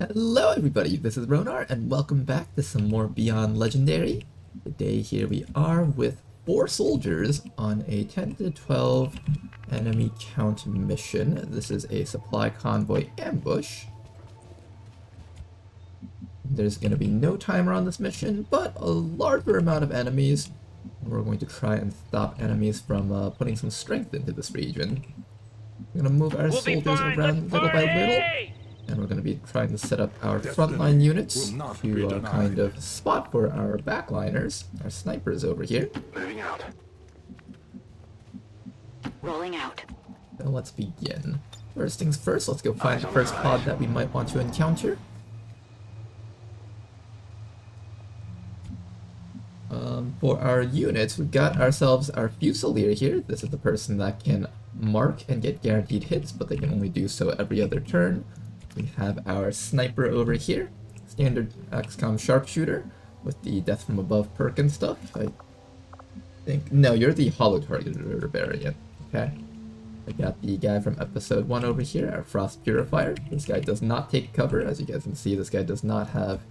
Hello everybody, this is Ronar, and welcome back to some more Beyond Legendary. Today here we are with 4 soldiers on a 10 to 12 enemy count mission. This is a supply convoy ambush. There's going to be no timer on this mission, but a larger amount of enemies. We're going to try and stop enemies from putting some strength into this region. We're going to move our soldiers around little by little. And we're going to be trying to set up our frontline units to kind of spot for our backliners, our snipers over here. Moving out. Rolling out. So let's begin. First things first, let's go find the first pod that we might want to encounter. For our units, we've got ourselves our Fusilier here. This is the person that can mark and get guaranteed hits, but they can only do so every other turn. We have our sniper over here, standard XCOM sharpshooter with the death from above perk and stuff. I think, no, you're the hollow targeter variant, okay? I got the guy from episode 1 over here, our frost purifier. This guy does not take cover. As you guys can see, this guy does not have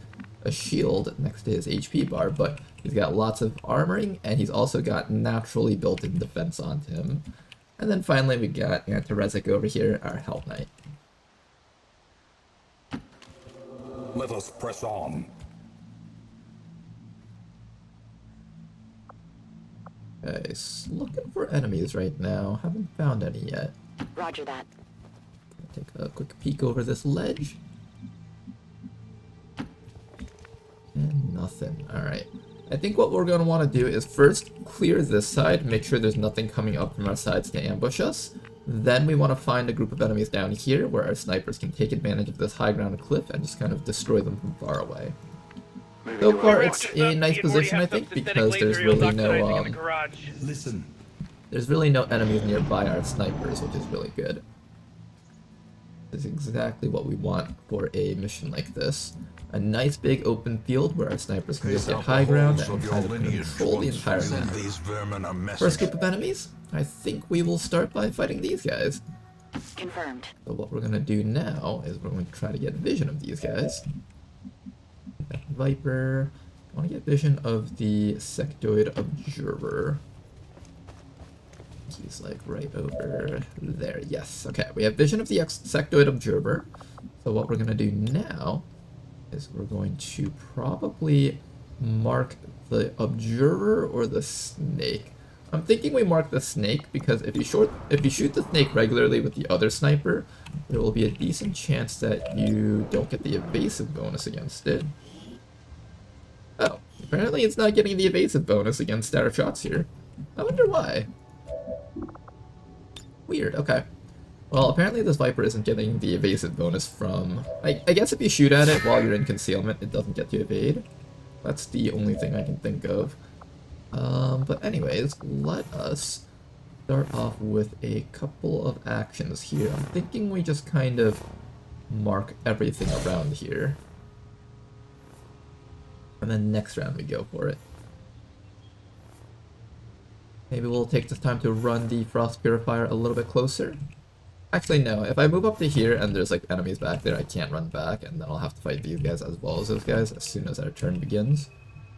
a shield next to his HP bar, but he's got lots of armoring, and he's also got naturally built-in defense onto him. And then finally we got Antarezic over here, our Hell Knight. Let us press on. Okay, looking for enemies right now. Haven't found any yet. Roger that. Take a quick peek over this ledge. And nothing. Alright. I think what we're going to want to do is first clear this side, make sure there's nothing coming up from our sides to ambush us. Then we want to find a group of enemies down here where our snipers can take advantage of this high ground cliff and just kind of destroy them from far away. So far it's a nice position, I think, because there's really no Listen. there's really no enemies nearby our snipers, which is really good. This is exactly what we want for a mission like this. A nice big open field where our snipers can just get high ground and kind of control the entire map. First group of enemies, I think we will start by fighting these guys. Confirmed. So what we're going to do now is we're going to try to get vision of these guys. Viper. I want to get vision of the sectoid observer. He's like right over there. Yes. Okay, we have vision of the sectoid observer. So what we're going to do now is we're going to probably mark the observer or the snake. I'm thinking we mark the snake because if you shoot the snake regularly with the other sniper, there will be a decent chance that you don't get the evasive bonus against it. Oh, apparently it's not getting the evasive bonus against our shots here. I wonder why. Weird, okay. Well, apparently this Viper isn't getting the evasive bonus from... I guess if you shoot at it while you're in concealment, it doesn't get to evade. That's the only thing I can think of. But anyways, let us start off with a couple of actions here. I'm thinking we just kind of mark everything around here. And then next round we go for it. Maybe we'll take this time to run the Frost Purifier a little bit closer. Actually, no. If I move up to here and there's like enemies back there, I can't run back, and then I'll have to fight these guys as well as those guys as soon as our turn begins.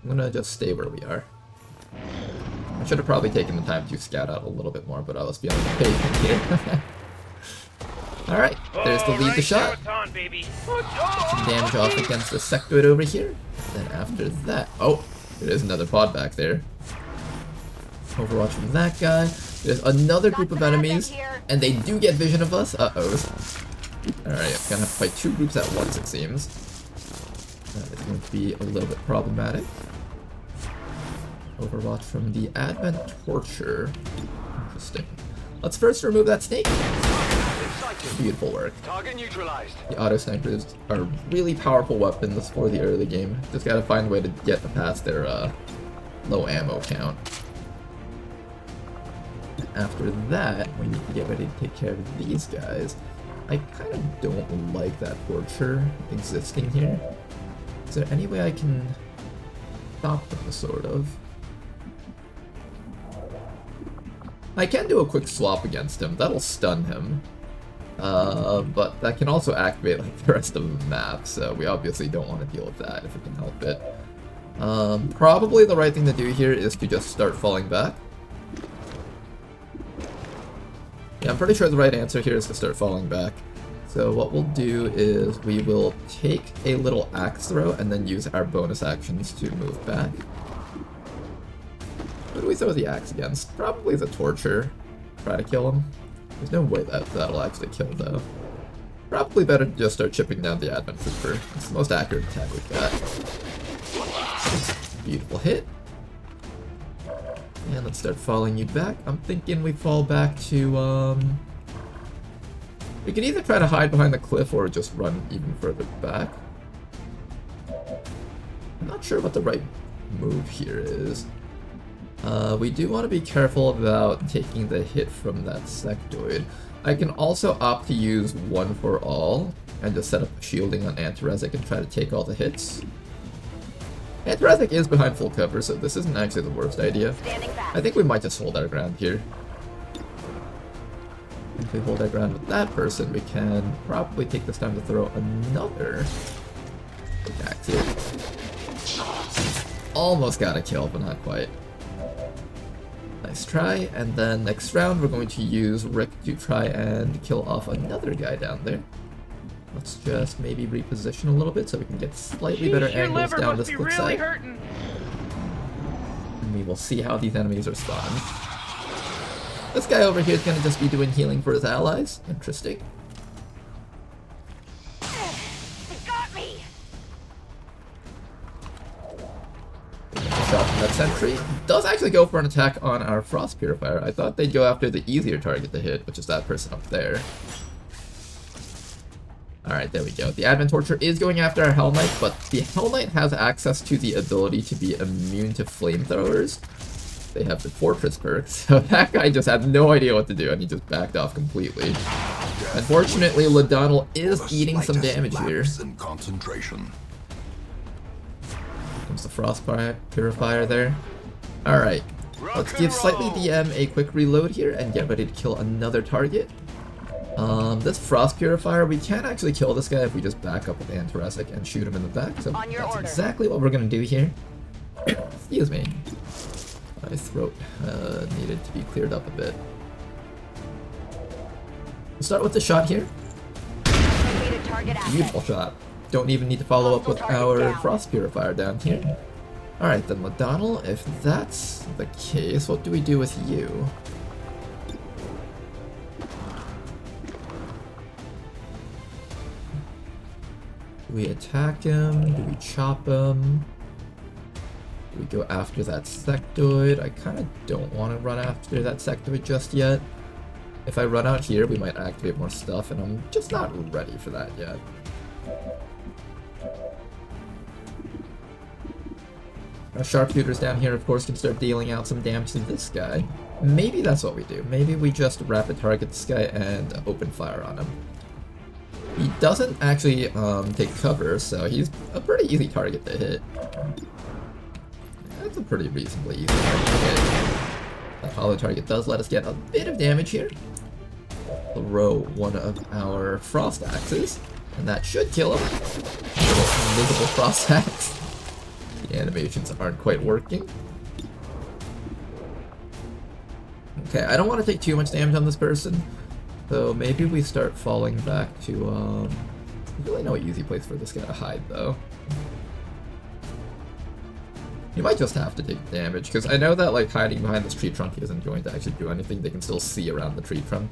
I'm gonna just stay where we are. I should have probably taken the time to scout out a little bit more, but I was being patient here. Alright, there's the lead to shot. Some damage off against the sectoid over here. Then after that... Oh, there's another pod back there. Overwatch from that guy. There's another group of enemies, and they do get vision of us. Uh-oh. Alright, I'm gonna have to fight 2 groups at once, it seems. That is going to be a little bit problematic. Overwatch from the Advent Torture. Interesting. Let's first remove that snake. Beautiful work. Target neutralized. The auto snipers are really powerful weapons for the early game. Just gotta find a way to get past their low ammo count. After that, we need to get ready to take care of these guys. I kind of don't like that torture existing here. Is there any way I can stop them, sort of? I can do a quick swap against him. That'll stun him. But that can also activate like the rest of the map, so we obviously don't want to deal with that if we can help it. Probably the right thing to do here is to just start falling back. Yeah, I'm pretty sure the right answer here is to start falling back. So what we'll do is we will take a little axe throw and then use our bonus actions to move back. Who do we throw the axe against? Probably the torture. Try to kill him. There's no way that that'll actually kill though. Probably better to just start chipping down the advent trooper. It's the most accurate attack we've got. Beautiful hit. And let's start following you back. I'm thinking we fall back to, we can either try to hide behind the cliff or just run even further back. I'm not sure what the right move here is. We do want to be careful about taking the hit from that sectoid. I can also opt to use one for all and just set up shielding on Antarezic and try to take all the hits. Antarezic is behind full cover, so this isn't actually the worst idea. I think we might just hold our ground here. If we hold our ground with that person, we can probably take this time to throw another attack here. Almost got a kill, but not quite. Nice try, and then next round we're going to use Rick to try and kill off another guy down there. Let's just maybe reposition a little bit so we can get slightly better angles down this cliff side. And we will see how these enemies respond. This guy over here is going to just be doing healing for his allies. Interesting. It got me. Shot from that sentry. Does actually go for an attack on our Frost Purifier. I thought they'd go after the easier target to hit, which is that person up there. Alright, there we go. The Advent Torture is going after our Hell Knight, but the Hell Knight has access to the ability to be immune to flamethrowers. They have the Fortress perk, so that guy just had no idea what to do, and he just backed off completely. Unfortunately, Ladonal is eating some damage here. Concentration. Comes the Frost Purifier there. Alright, let's give Slightly DM a quick reload here and get ready to kill another target. This Frost Purifier, we can actually kill this guy if we just back up with Antarezic and shoot him in the back, so that's exactly what we're going to do here. Excuse me. My throat needed to be cleared up a bit. We'll start with the shot here. Beautiful shot. Don't even need to follow up with our Frost Purifier down here. Alright then, Ladonal, if that's the case, what do we do with you? Do we attack him? Do we chop him? Do we go after that sectoid? I kind of don't want to run after that sectoid just yet. If I run out here, we might activate more stuff, and I'm just not ready for that yet. Our sharpshooters down here, of course, can start dealing out some damage to this guy. Maybe that's what we do. Maybe we just rapid target this guy and open fire on him. He doesn't actually take cover, so he's a pretty easy target to hit. That's a pretty reasonably easy target to hit. That hollow target does let us get a bit of damage here. Throw one of our frost axes, and that should kill him. Invisible frost axe. The animations aren't quite working. Okay, I don't want to take too much damage on this person. So maybe we start falling back to, I really no easy place for this guy to hide, though. You might just have to take damage, because I know that, like, hiding behind this tree trunk isn't going to actually do anything. They can still see around the tree trunk.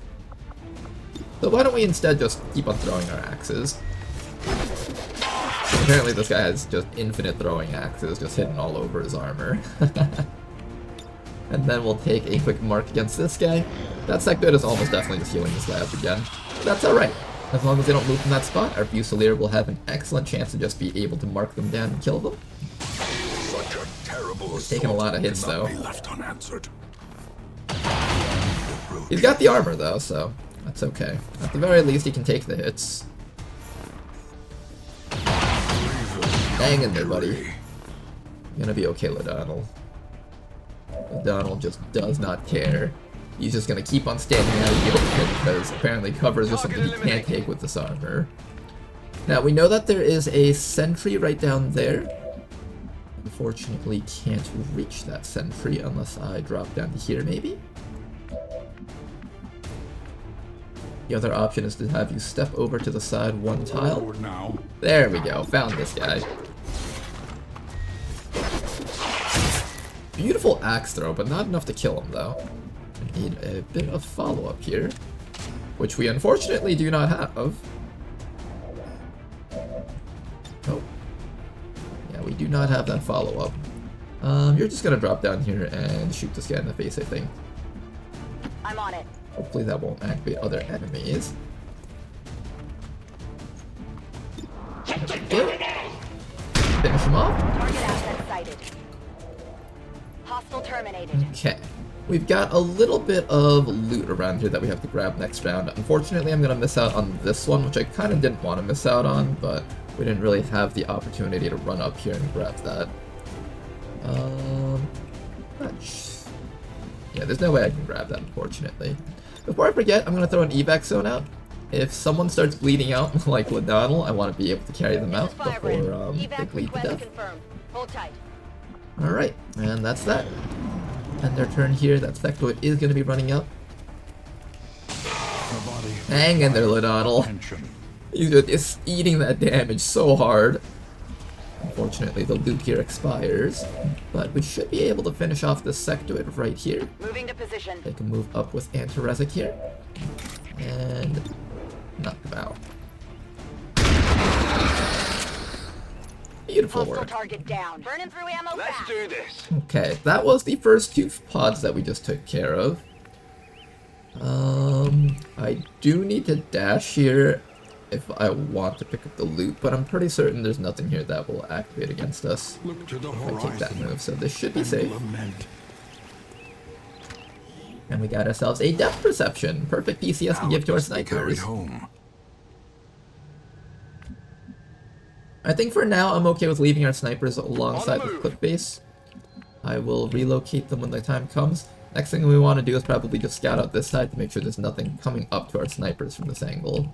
So why don't we instead just keep on throwing our axes? Apparently this guy has just infinite throwing axes, just hitting all over his armor. And then we'll take a quick mark against this guy. That sectoid is almost definitely just healing this guy up again. But that's alright. As long as they don't move from that spot, our Fusilier will have an excellent chance to just be able to mark them down and kill them. Such a terrible He's taking a lot of hits though. left unanswered. He's got the armor though, so that's okay. At the very least, he can take the hits. Hang in there, buddy. You're gonna be okay, Ladonal. Ladonal just does not care. He's just gonna keep on standing out of the open because apparently cover is just something he can't take with this armor. Now we know that there is a sentry right down there. Unfortunately, can't reach that sentry unless I drop down to here, maybe? The other option is to have you step over to the side one tile. There we go, found this guy. Beautiful axe throw, but not enough to kill him though. I need a bit of follow-up here, which we unfortunately do not have. Oh. Yeah, we do not have that follow-up. You're just gonna drop down here and shoot this guy in the face, I think. I'm on it. Hopefully that won't activate other enemies. Finish him off. Target asset sighted. Hostile terminated. Okay. We've got a little bit of loot around here that we have to grab next round. Unfortunately, I'm going to miss out on this one, which I kind of didn't want to miss out on, but we didn't really have the opportunity to run up here and grab that. Yeah, there's no way I can grab that, unfortunately. Before I forget, I'm going to throw an evac zone out. If someone starts bleeding out like Ladonal, I want to be able to carry them out before they bleed to death. Hold tight. Alright, and that's that. And their turn here, that sectoid is going to be running up. Hang in there, Ladonal. He's just eating that damage so hard. Unfortunately, the loot here expires, but we should be able to finish off this sectoid right here. Moving to position. They can move up with Antiresic here, and knock them out. Beautiful Hostile work. target down. Burning through ammo. Let's do this. Okay, that was the first two pods that we just took care of. I do need to dash here if I want to pick up the loot, but I'm pretty certain there's nothing here that will activate against us Look to the if I take that horizon move, so this should be safe. lament. And we got ourselves a depth perception. Perfect PCS to give to our Must be carried snipers. home. I think for now I'm okay with leaving our snipers alongside the clip base. I will relocate them when the time comes. Next thing we want to do is probably just scout out this side to make sure there's nothing coming up to our snipers from this angle.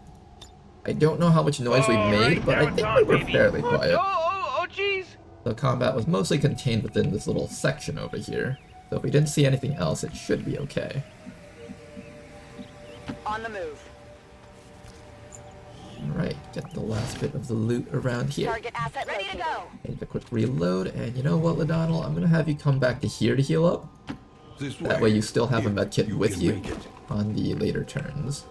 I don't know how much noise we made, but I think we were fairly quiet. Oh, jeez. The combat was mostly contained within this little section over here, so if we didn't see anything else, it should be okay. On the move. Alright, get the last bit of the loot around here. Target asset ready to go. Need a quick reload, and you know what, Ladonal? I'm gonna have you come back to here to heal up. This That way you still have a if medkit you with can you make it. on the later turns.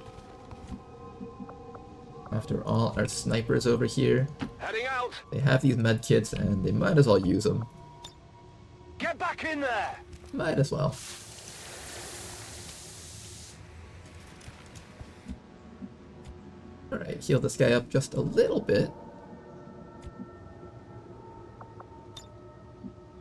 After all, our snipers over here, Heading out. they have these medkits and they might as well use them. Get back in there. Might as well. Alright, heal this guy up just a little bit.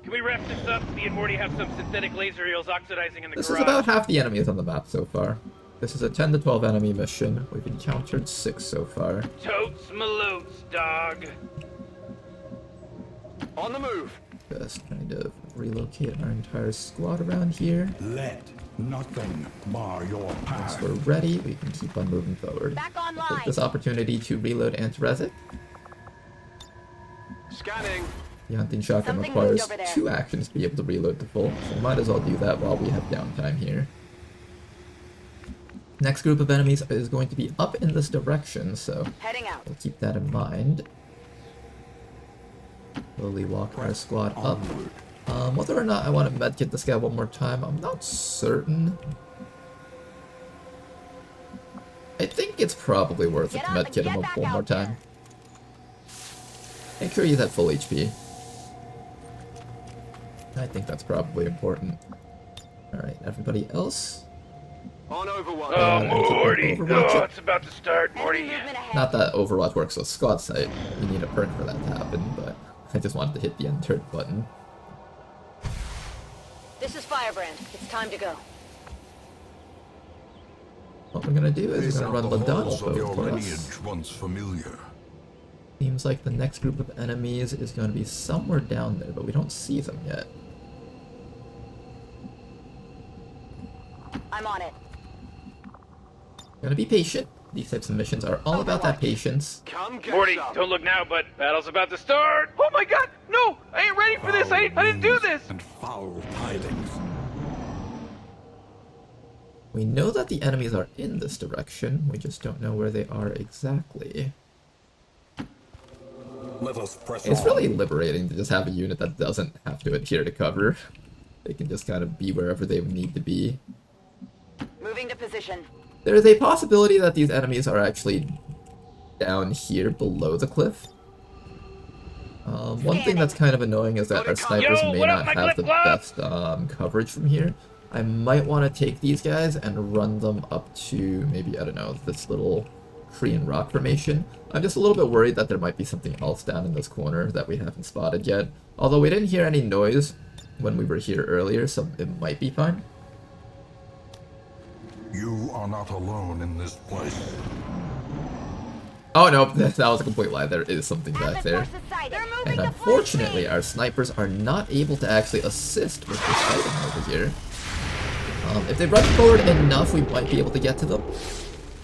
Can we wrap this up? Me and Morty have some synthetic laser eels oxidizing in the This garage. is about half the enemies on the map so far. This is a 10 to 12 enemy mission. We've encountered 6 so far. Totes malotes, dog. On the move. Just kind of relocate our entire squad around here. Let nothing mar your Once path. we're ready, we can keep on moving forward. Back Take online. this opportunity to reload Antiresic. Scanning. The hunting shotgun Something requires moved over there. 2 actions to be able to reload to full, so might as well do that while we have downtime here. Next group of enemies is going to be up in this direction, so Heading out. we'll keep that in mind. Slowly walk our squad up. Whether or not I want to medkit this guy one more time, I'm not certain. I think it's probably worth it Get to up and medkit him get up back one more out there. time. Make sure he's at full HP. I think that's probably important. Alright, everybody else? On Overwatch. Oh, and keep Morty. Overwatch Oh, up. it's about to start, Enemy Morty. movement ahead. Not that Overwatch works with squad sight. You need a perk for that to happen, but I just wanted to hit the enter button. This is Firebrand. It's time to go. What we're gonna do is Face we're gonna out run the Ladonal halls of your for us. lineage once familiar. Seems like the next group of enemies is going to be somewhere down there, but we don't see them yet. I'm on it. Gonna be patient. These types of missions are all about that patience. Come get Morty, some. don't look now, but battle's about to start. Oh my god, no! I ain't ready for this. I didn't do Foul this. winds and foul tidings. We know that the enemies are in this direction. We just don't know where they are exactly. Let us press It's on. really liberating to just have a unit that doesn't have to adhere to cover. They can just kind of be wherever they need to be. Moving to position. There is a possibility that these enemies are actually down here below the cliff. One thing that's kind of annoying is that our snipers Yo, may what not up, my have the clip-clop? best coverage from here. I might want to take these guys and run them up to maybe, I don't know, this little Korean rock formation. I'm just a little bit worried that there might be something else down in this corner that we haven't spotted yet. Although we didn't hear any noise when we were here earlier, so it might be fine. You are not alone in this place. Oh no, that was a complete lie. There is something back there. They're moving And to unfortunately, point our snipers are not able to actually assist with this fighting over here. If they run forward enough, we might be able to get to them. B.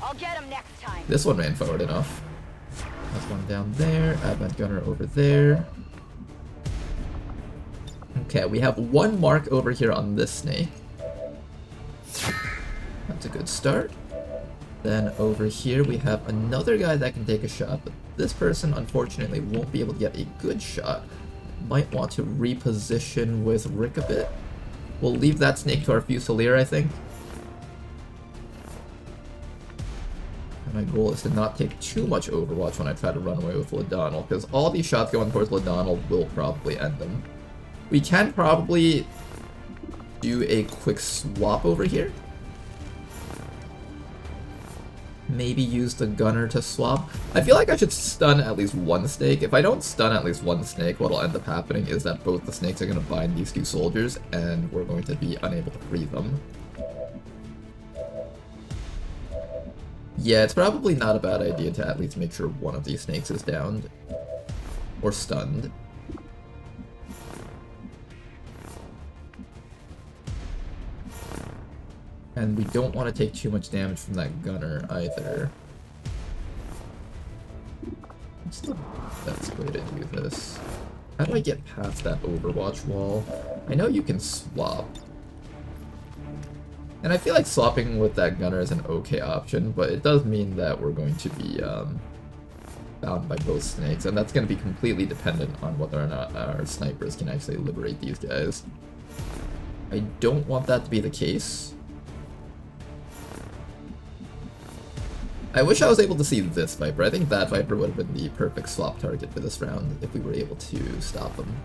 I'll get them next time. This one ran forward enough. That's one down there. Advent gunner over there. Okay, we have one mark over here on this snake. That's a good start. Then over here we have another guy that can take a shot, but this person unfortunately won't be able to get a good shot. Might want to reposition with Rick a bit. We'll leave that snake to our Fusilier, I think. And my goal is to not take too much Overwatch when I try to run away with Ladonal, because all these shots going towards Ladonal will probably end them. We can probably do a quick swap over here. Maybe use the gunner to swap. I feel like I should stun at least one snake. If I don't stun at least one snake, what'll end up happening is that both the snakes are going to bind these two soldiers, and we're going to be unable to free them. Yeah, it's probably not a bad idea to at least make sure one of these snakes is downed. Or stunned. And we don't want to take too much damage from that gunner either. What's the best way to do this? How do I get past that Overwatch wall? I know you can swap. And I feel like swapping with that gunner is an okay option, but it does mean that we're going to be bound by both snakes, and that's going to be completely dependent on whether or not our snipers can actually liberate these guys. I don't want that to be the case. I wish I was able to see this Viper. I think that Viper would have been the perfect swap target for this round if we were able to stop him.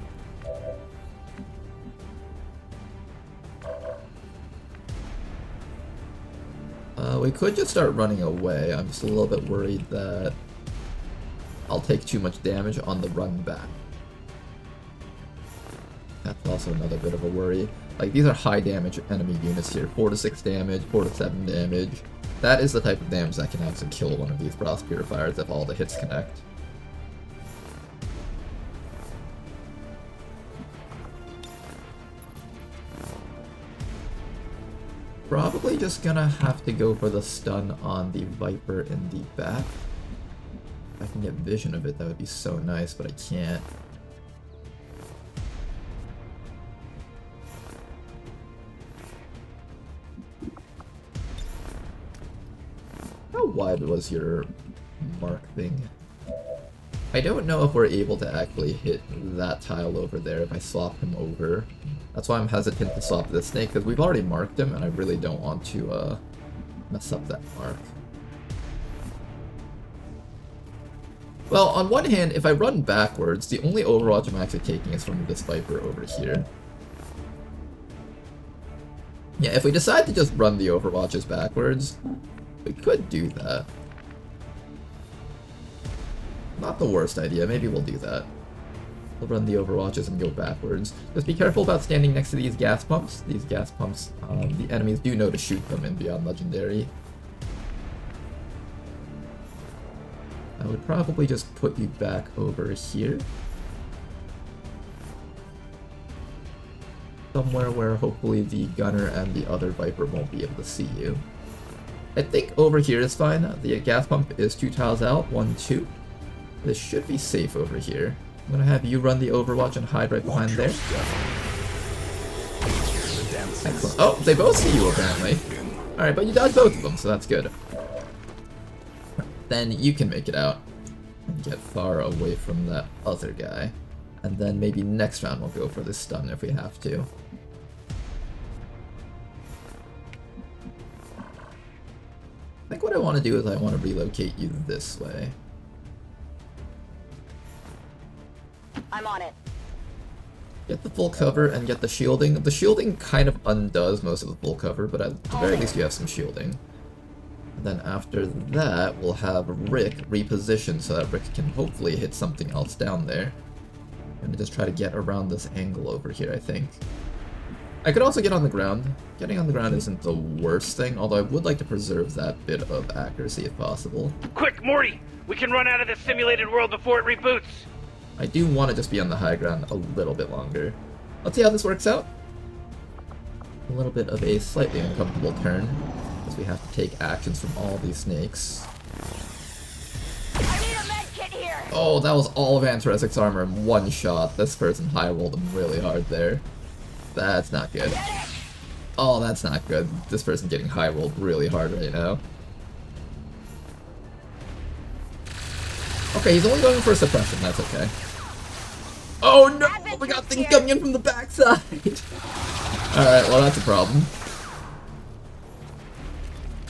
We could just start running away. I'm just a little bit worried that I'll take too much damage on the run back. That's also another bit of a worry. Like, these are high damage enemy units here. 4 to 6 damage, 4 to 7 damage. That is the type of damage that can actually kill one of these Frost Purifiers if all the hits connect. Probably just gonna have to go for the stun on the Viper in the back. If I can get vision of it, that would be so nice, but I can't. How wide was your mark thing? I don't know if we're able to actually hit that tile over there if I swap him over. That's why I'm hesitant to swap this snake, because we've already marked him, and I really don't want to mess up that mark. Well, on one hand, if I run backwards, the only Overwatch I'm actually taking is from this Viper over here. Yeah, if we decide to just run the Overwatches backwards, we could do that. Not the worst idea, maybe we'll do that. We'll run the Overwatches and go backwards. Just be careful about standing next to these gas pumps. These gas pumps, the enemies do know to shoot them in Beyond Legendary. I would probably just put you back over here. somewhere where hopefully the gunner and the other Viper won't be able to see you. I think over here is fine. The gas pump is 2 tiles out, 1, 2. This should be safe over here. I'm gonna have you run the Overwatch and hide right behind there. Excellent. Oh, they both see you apparently. Alright, but you dodged both of them, so that's good. Then you can make it out and get far away from that other guy. And then maybe next round we'll go for the stun if we have to. I think what I want to do is I want to relocate you this way. I'm on it. Get the full cover and get the shielding. The shielding kind of undoes most of the full cover, but at the very least you have some shielding. And then after that, we'll have Rick reposition so that Rick can hopefully hit something else down there. I'm gonna just try to get around this angle over here, I think. I could also get on the ground. Getting on the ground isn't the worst thing, although I would like to preserve that bit of accuracy if possible. Quick, Morty! We can run out of this simulated world before it reboots! I do want to just be on the high ground a little bit longer. Let's see how this works out. A little bit of a slightly uncomfortable turn, as we have to take actions from all these snakes. I need a med kit here. Oh, that was all of Antaresik's armor in one shot. This person high rolled him really hard there. That's not good. Oh, that's not good. This person getting high rolled really hard right now. Okay, he's only going for suppression, that's okay. Oh no! We got things coming in from the backside! Alright, well that's a problem.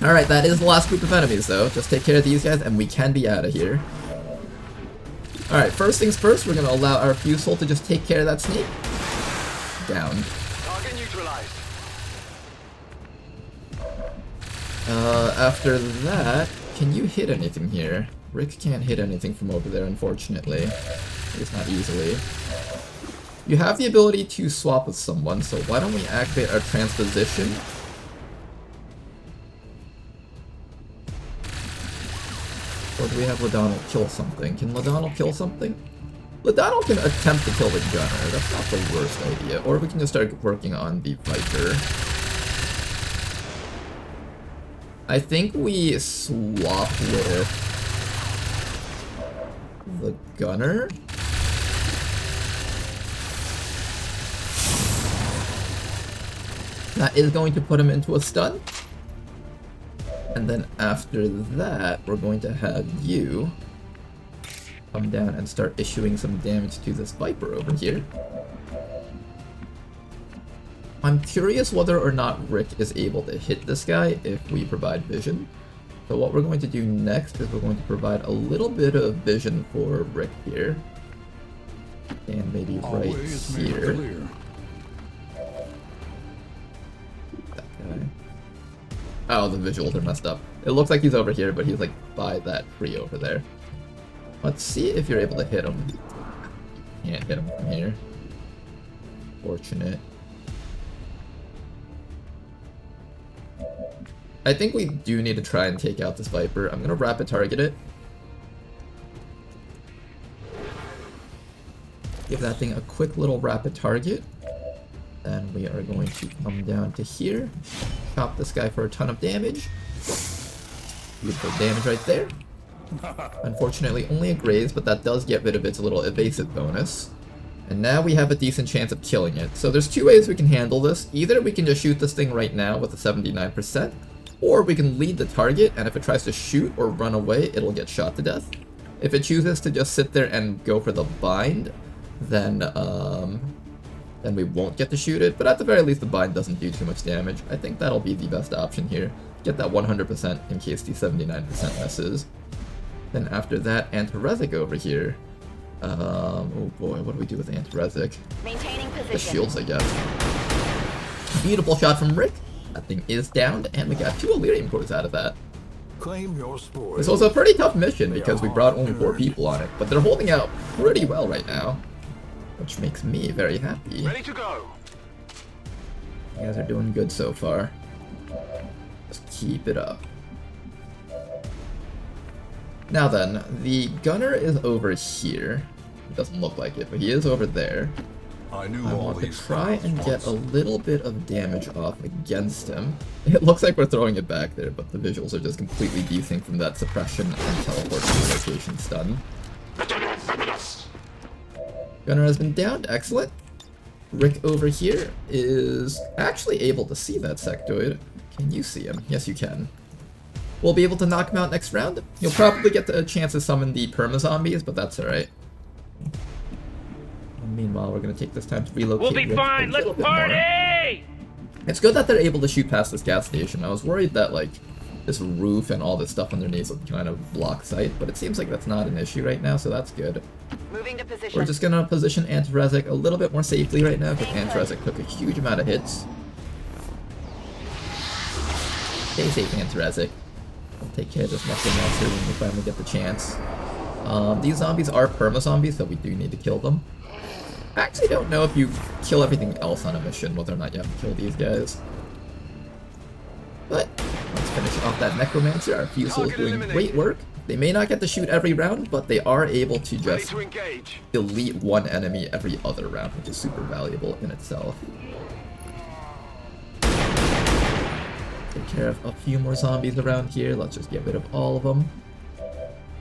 Alright, that is the last group of enemies though. Just take care of these guys and we can be out of here. Alright, first things first, we're gonna allow our fuse hole to just take care of that snake. Down. Target neutralized. After that, can you hit anything here? Rick can't hit anything from over there, unfortunately. At least not easily. You have the ability to swap with someone, so why don't we activate our transposition? Or do we have Ladonal kill something? Can Ladonal kill something? Ladonal can attempt to kill the gunner, that's not the worst idea. Or we can just start working on the Viper. I think we swap with the gunner? That is going to put him into a stun. And then after that, we're going to have you come down and start issuing some damage to this Viper over here. I'm curious whether or not Rick is able to hit this guy if we provide vision. So what we're going to do next is we're going to provide a little bit of vision for Rick here. And maybe right Always make it here. clear. That guy. Oh, the visuals are messed up. It looks like he's over here, but he's like by that tree over there. Let's see if you're able to hit him. Can't hit him from here. Fortunate. I think we do need to try and take out this Viper. I'm gonna rapid target it. Give that thing a quick little rapid target. Then we are going to come down to here. Chop this guy for a ton of damage. Beautiful damage right there. Unfortunately, only a graze, but that does get rid of its little evasive bonus. And now we have a decent chance of killing it. So there's two ways we can handle this. Either we can just shoot this thing right now with a 79%, or we can lead the target, and if it tries to shoot or run away, it'll get shot to death. If it chooses to just sit there and go for the bind, then we won't get to shoot it, but at the very least the bind doesn't do too much damage. I think that'll be the best option here. Get that 100% in case the 79% misses. Then after that, Antaresic over here. Oh boy, what do we do with Antaresic? Maintaining The position. shields, I guess. Beautiful shot from Rick. That thing is downed, and we got 2 Illyrium cores out of that. Claim your spoils. This was a pretty tough mission because we brought only 4 people on it, but they're holding out pretty well right now, which makes me very happy. Ready to go. You guys are doing good so far. Just keep it up. Now then, the gunner is over here. It doesn't look like it, but he is over there. I knew I all want to these try files and get once. a little bit of damage off against him. It looks like we're throwing it back there, but the visuals are just completely desynced from that suppression and teleport to location stun. Gunner has been downed, excellent. Rick over here is actually able to see that sectoid. Can you see him? Yes, you can. We'll be able to knock him out next round. You'll probably get a chance to summon the perma zombies, but that's alright. Meanwhile, we're gonna take this time to relocate. We'll be Rick fine. a Let's little bit more. party! It's good that they're able to shoot past this gas station. I was worried that like this roof and all this stuff underneath would kind of block sight, but it seems like that's not an issue right now, so that's good. Moving to position. We're just gonna position Antiresic a little bit more safely right now because Antiresic took a huge amount of hits. Stay safe, Antiresic. We'll take care of this muscle monster when we finally get the chance. These zombies are perma zombies, so we do need to kill them. I actually don't know if you kill everything else on a mission, whether or not you have to kill these guys. But let's finish off that Necromancer. Our Fusel is doing great work. They may not get to shoot every round, but they are able to Ready just to engage. delete one enemy every other round, which is super valuable in itself. Take care of a few more zombies around here. Let's just get rid of all of them.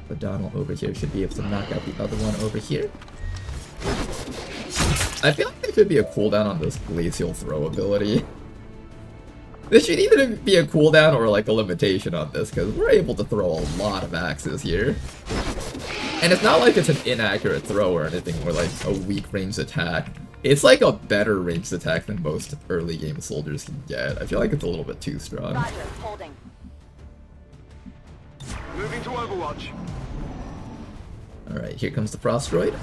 The Donald over here should be able to knock out the other one over here. I feel like there should be a cooldown on this glacial throw ability. There should either be a cooldown or like a limitation on this, because we're able to throw a lot of axes here. And it's not like it's an inaccurate throw or anything, or like a weak ranged attack. It's like a better ranged attack than most early game soldiers can get. I feel like it's a little bit too strong. Roger, holding. Moving to Overwatch. Alright, here comes the Frostroid.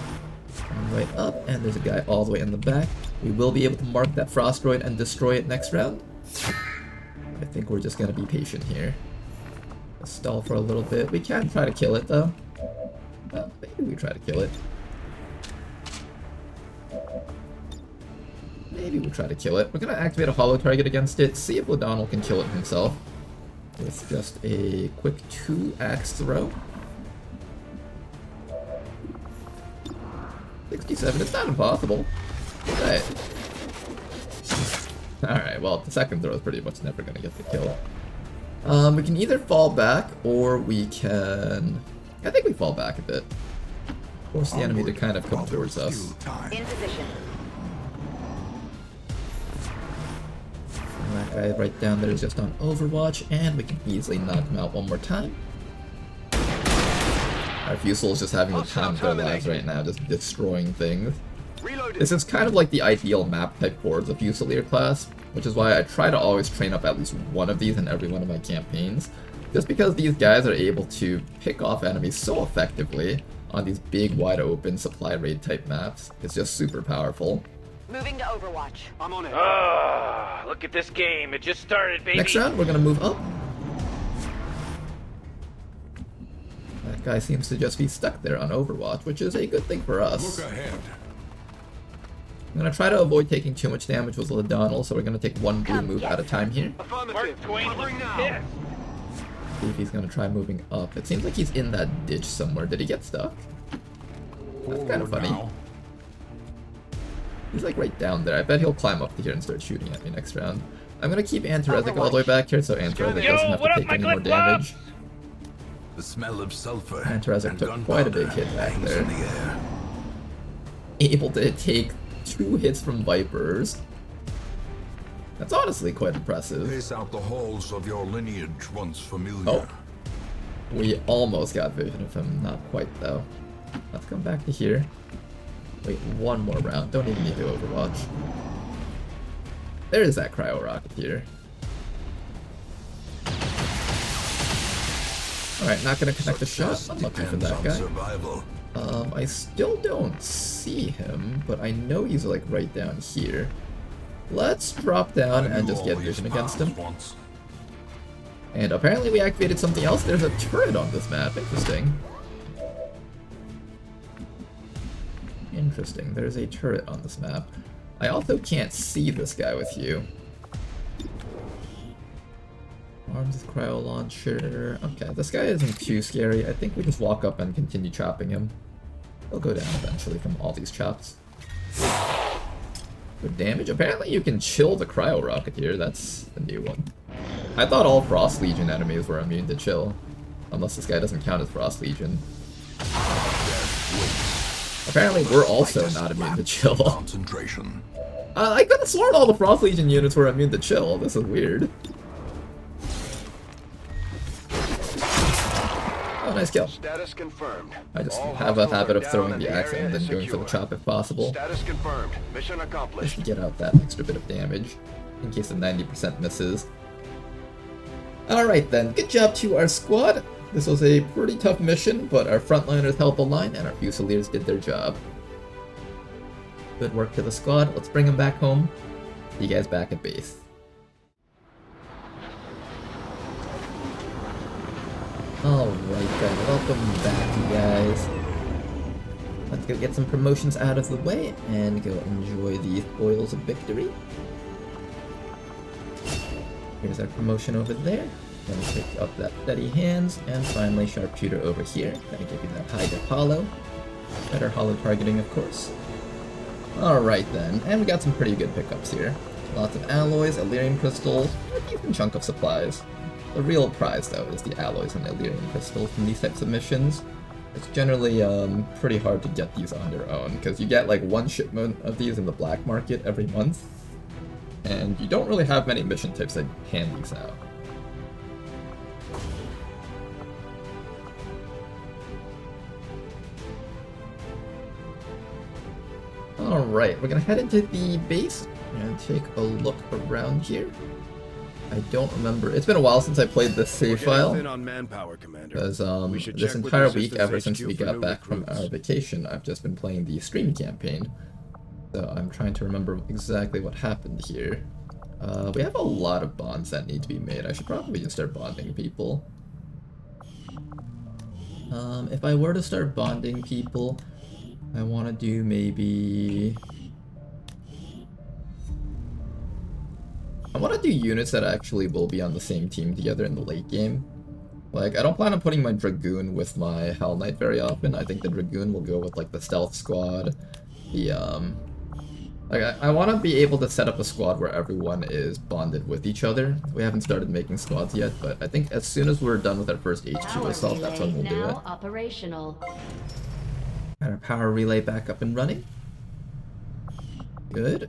Coming right up, and there's a guy all the way in the back. We will be able to mark that Frostroid and destroy it next round. I think we're just gonna be patient here. Let's stall for a little bit. We can try to kill it though. Well, maybe we try to kill it. Maybe we try to kill it. We're gonna activate a hollow target against it, see if O'Donnell can kill it himself. With just a quick 2-axe throw. 67, it's not impossible. Right. Alright, well, the second throw is pretty much never gonna get the kill. We can either fall back, or we can... I think we fall back a bit. Force the enemy to kind of come towards us. In position. And that guy right down there is just on Overwatch, and we can easily knock him out one more time. Our Fusel is just having the time of their lives right now, just destroying things. Reloading. This is kind of like the ideal map type for the Fusilier class, which is why I try to always train up at least one of these in every one of my campaigns. Just because these guys are able to pick off enemies so effectively on these big, wide open supply raid type maps. It's just super powerful. Moving to Overwatch. I'm on it. Ah, look at this game. It just started, baby. Next round, we're gonna move up. That guy seems to just be stuck there on Overwatch, which is a good thing for us. Look ahead. I'm gonna try to avoid taking too much damage with O'Donnell, so we're gonna take one blue move at a time here. Affirmative. Mark Twain looks Covering now. pissed. See if he's gonna try moving up. It seems like he's in that ditch somewhere. Did he get stuck? That's kind of Forward funny. now. He's like right down there. I bet he'll climb up to here and start shooting at me next round. I'm gonna keep Antiresic all the way back here, so Antiresic Yo, doesn't have what to up, take my any more glip glove? damage. The smell of sulfur Antiresic and took quite a big gunpowder hit back hangs there. in the air. Able to take 2 hits from Vipers. That's honestly quite impressive. Pace out the halls of your lineage once familiar. Oh. We almost got vision of him. Not quite, though. Let's come back to here. Wait, one more round. Don't even need to Overwatch. There is that Cryo Rocket here. Alright, not gonna connect the shot. Success I'm looking for depends that on guy. survival. I still don't see him, but I know he's like right down here. Let's drop down I and knew just all get these vision against paths him. once. And apparently we activated something else. There's a turret on this map. Interesting. Interesting. There's a turret on this map. I also can't see this guy with you. Arms with cryo launcher. Okay, this guy isn't too scary. I think we just walk up and continue chopping him. He'll go down eventually from all these chops. Good damage. Apparently you can chill the Cryo Rocketeer. That's a new one. I thought all Frost Legion enemies were immune to chill. Unless this guy doesn't count as Frost Legion. Apparently we're also not immune to chill. Concentration. I could have sworn all the Frost Legion units were immune to chill. This is weird. Oh, nice kill. Status confirmed. I just All have a hostiles habit are of down throwing and the axe area and then is going for the secure. chop if possible. Status confirmed. Mission Just accomplished. to get out that extra bit of damage in case the 90% misses. Alright then, good job to our squad. This was a pretty tough mission, but our frontliners held the line and our Fusiliers did their job. Good work to the squad. Let's bring them back home. See you guys back at base. Alright then, welcome back you guys. Let's go get some promotions out of the way and go enjoy the spoils of victory. Here's our promotion over there. Gonna pick up that steady hands, and finally sharpshooter over here. Gonna give you that high def hollow. Better hollow targeting, of course. Alright then, and we got some pretty good pickups here. Lots of alloys, Illyrium crystals, a decent chunk of supplies. The real prize though is the alloys and Illyrium crystals from these types of missions. It's generally pretty hard to get these on your own, because you get like one shipment of these in the black market every month. And you don't really have many mission types that hand these out. Alright, we're gonna head into the base and take a look around here. I don't remember. It's been a while since I played this save file. Because this entire week, ever since we got back from our vacation, I've just been playing the stream campaign. So I'm trying to remember exactly what happened here. We have a lot of bonds that need to be made. I should probably just start bonding people. If I were to start bonding people, I want to do maybe... I want to do units that actually will be on the same team together in the late game. Like, I don't plan on putting my Dragoon with my Hell Knight very often. I think the Dragoon will go with, like, the Stealth Squad, the, Like, I want to be able to set up a squad where everyone is bonded with each other. We haven't started making squads yet, but I think as soon as we're done with our first HQ assault, that's when we'll do it. Operational. Got our power relay back up and running. Good.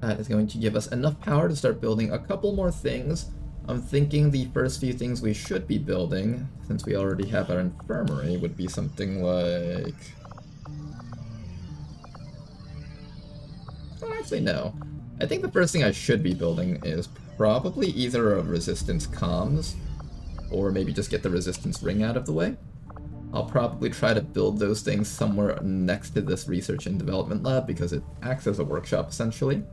That is going to give us enough power to start building a couple more things. I'm thinking the first few things we should be building, since we already have our infirmary, would be something like... Oh, actually, no. I think the first thing I should be building is probably either a resistance comms, or maybe just get the resistance ring out of the way. I'll probably try to build those things somewhere next to this research and development lab, because it acts as a workshop, essentially.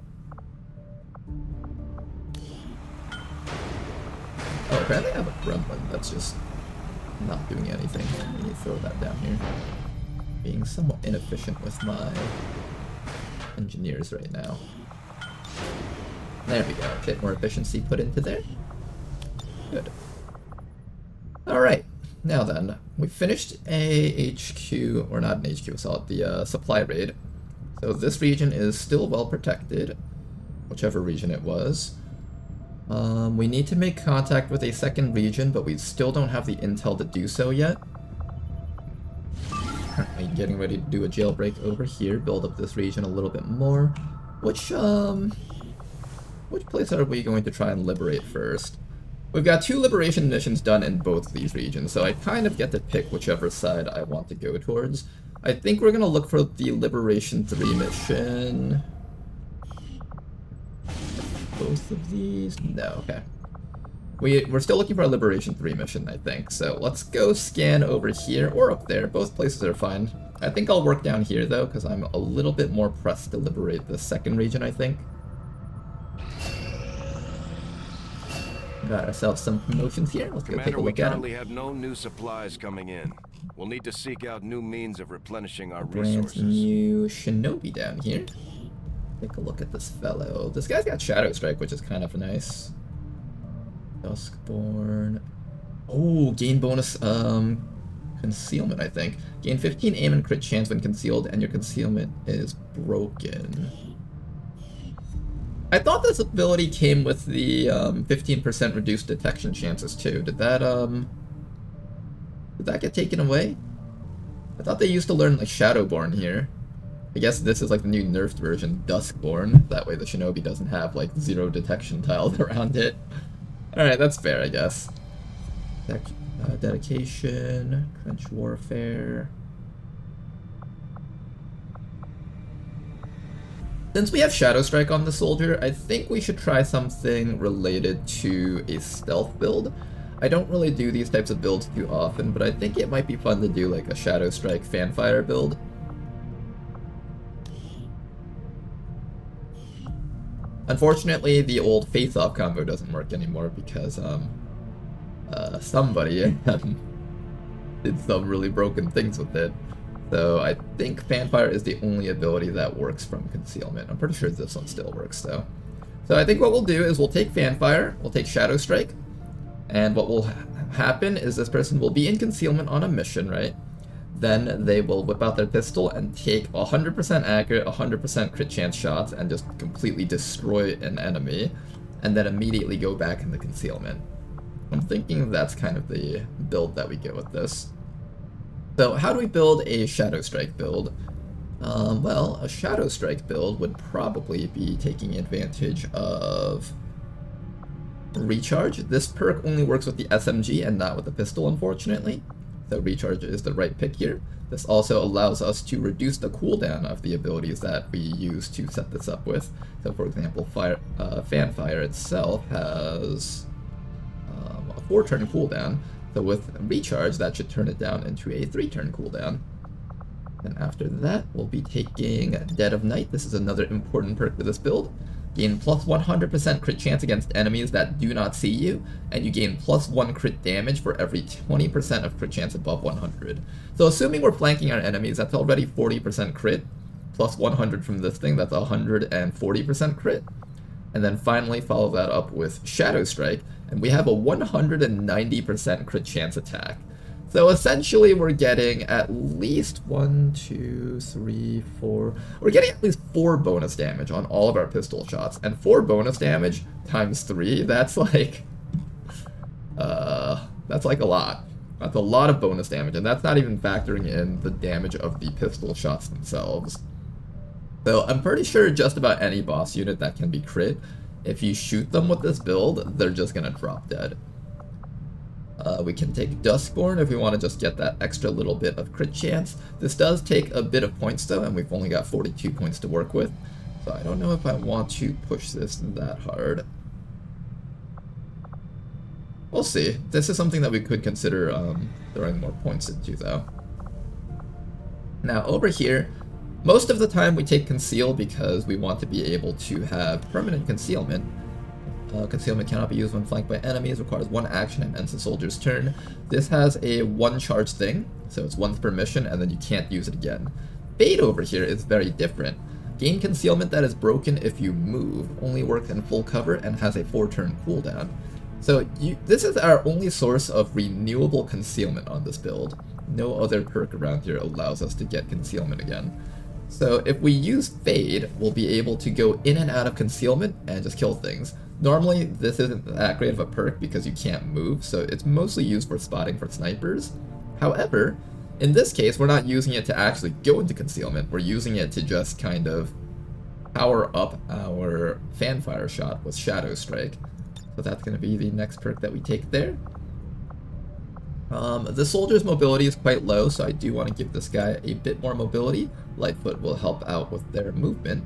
Oh, apparently I have a gremlin that's just not doing anything. I need to throw that down here. Being somewhat inefficient with my engineers right now. There we go. A bit more efficiency put into there. Good. Alright, now then, we finished a HQ, or not an HQ assault, the supply raid. So this region is still well protected, whichever region it was. We need to make contact with a second region, but we still don't have the intel to do so yet. Currently getting ready to do a jailbreak over here, build up this region a little bit more. Which place are we going to try and liberate first? We've got 2 liberation missions done in both of these regions, so I kind of get to pick whichever side I want to go towards. I think we're gonna look for the Liberation 3 mission. Both of these? No, okay. We're still looking for a Liberation 3 mission, I think. So let's go scan over here, or up there. Both places are fine. I think I'll work down here, though, because I'm a little bit more pressed to liberate the second region, I think. Got ourselves some promotions here. Let's go take a look at them. We currently have no new supplies coming in. We'll need to seek out new means of replenishing our Brand resources. new Shinobi down here. Take a look at this fellow. This guy's got Shadow Strike, which is kind of nice. Duskborn. Oh, gain bonus concealment, I think. Gain 15 aim and crit chance when concealed, and your concealment is broken. I thought this ability came with the 15% reduced detection chances too. Did that get taken away? I thought they used to learn like Shadowborn here. I guess this is like the new nerfed version, Duskborn. That way the Shinobi doesn't have like 0 detection tiles around it. Alright, that's fair, I guess. Dedication, Trench Warfare. Since we have Shadow Strike on the soldier, I think we should try something related to a stealth build. I don't really do these types of builds too often, but I think it might be fun to do like a Shadow Strike Fanfire build. Unfortunately, the old face-off combo doesn't work anymore because somebody did some really broken things with it. So I think Fanfire is the only ability that works from concealment. I'm pretty sure this one still works though. So I think what we'll do is we'll take Fanfire, we'll take Shadow Strike, and what will happen is this person will be in concealment on a mission, right? Then they will whip out their pistol and take 100% accurate, 100% crit chance shots and just completely destroy an enemy, and then immediately go back into concealment. I'm thinking that's kind of the build that we get with this. So how do we build a Shadow Strike build? Well, a Shadow Strike build would probably be taking advantage of Recharge. This perk only works with the SMG and not with the pistol, unfortunately. So Recharge is the right pick here. This also allows us to reduce the cooldown of the abilities that we use to set this up with. So for example, Fanfire itself has a 4-turn cooldown. So with Recharge, that should turn it down into a 3-turn cooldown. And after that, we'll be taking Dead of Night. This is another important perk for this build. Gain plus 100% crit chance against enemies that do not see you, and you gain plus 1 crit damage for every 20% of crit chance above 100. So assuming we're flanking our enemies, that's already 40% crit, plus 100 from this thing, that's 140% crit. And then finally follow that up with Shadow Strike, and we have a 190% crit chance attack. So essentially we're getting at least 1, 2, 3, 4... We're getting at least 4 bonus damage on all of our pistol shots. And 4 bonus damage times 3, that's like... that's like a lot. That's a lot of bonus damage, and that's not even factoring in the damage of the pistol shots themselves. So I'm pretty sure just about any boss unit that can be crit, if you shoot them with this build, they're just gonna drop dead. We can take Duskborn if we want to just get that extra little bit of crit chance. This does take a bit of points though, and we've only got 42 points to work with. So I don't know if I want to push this that hard. We'll see. This is something that we could consider throwing more points into though. Now over here, most of the time we take Conceal because we want to be able to have permanent concealment. Concealment cannot be used when flanked by enemies, requires 1 action and ends the soldier's turn. This has a 1 charge thing, so it's once per mission and then you can't use it again. Fade over here is very different. Gain concealment that is broken if you move, only works in full cover and has a 4-turn cooldown. So this is our only source of renewable concealment on this build. No other perk around here allows us to get concealment again. So if we use Fade, we'll be able to go in and out of concealment and just kill things. Normally, this isn't that great of a perk because you can't move, so it's mostly used for spotting for snipers. However, in this case, we're not using it to actually go into concealment, we're using it to just kind of power up our Fanfire shot with Shadow Strike. So that's going to be the next perk that we take there. The soldier's mobility is quite low, so I do want to give this guy a bit more mobility. Lightfoot will help out with their movement.